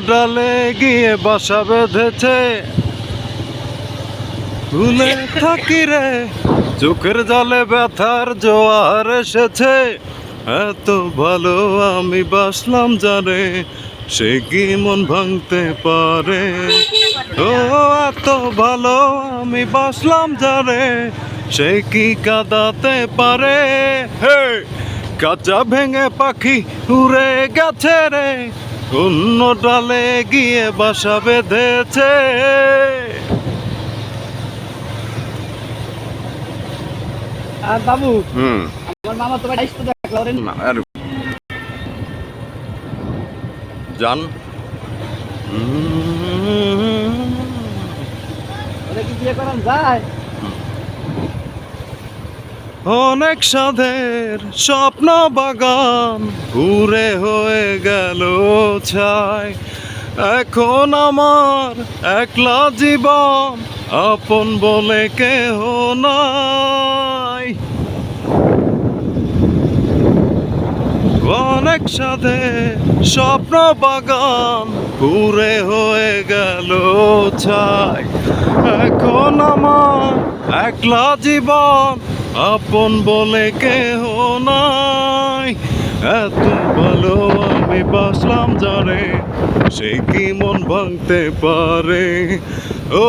ডালে গিয়ে বাসা বেঁধেছে। ভুলে থাকি রে চোখের জলে ব্যথার জোয়ার এসেছে। এত ভালো আমি বাসলাম জানে, সে কি মন ভাঙতে পারে? ও এত ভালো আমি বাসলাম জানে, সে কি কাঁদাতে পারে? হে কাঁচা ভেঙে পাখি উড়ে গেছে রে, অন্য ডালে গিয়ে বাসা বেঁধেছে। আর বাবু, হুম আমার মামা তোমার আসতে দেখলাম রে। জান ওরা কি বিয়ে করান যায়? অনেক সাধের স্বপ্ন বাগান ঘুরে হয়ে গেল ছাই। এখন আমার একলা জীবন, আপন বলে কেহ নাই। অনেক সাধে স্বপ্ন বাগান ঘুরে হয়ে গেল ছাই। এখন আমার একলা জীবন, আপন বলে কেহ নাই। এত ভালো আমি বাসলাম জানে, সে কি মন ভাঙতে পারে? ও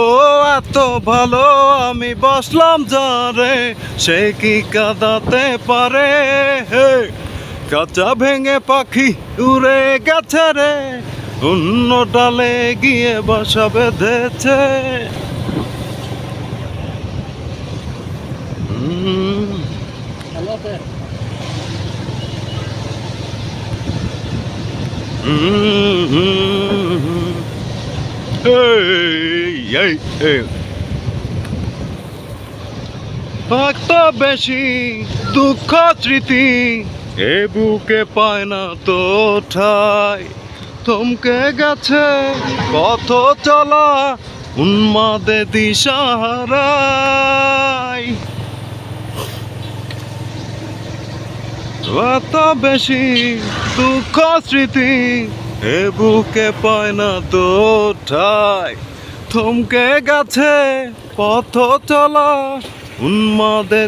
এত ভালো আমি বাসলাম জানে, সে কি কাঁদাতে পারে? হে কাঁচা ভেঙে পাখি উড়ে গেছে রে, অন্য ডালে গিয়ে বাসা বেঁধেছে। ভালো আছে? ভক্ত বেশি দুঃখ স্মৃতি এ বুকে পায় না তো ঠাই। থমকে গেছে পথ চলা উন্মাদে দিশাহারাই। এত বেশি দুঃখ স্মৃতি এ বুকে পায় না তো ঠাই। থমকে গেছে পথ চলা উন্মাদে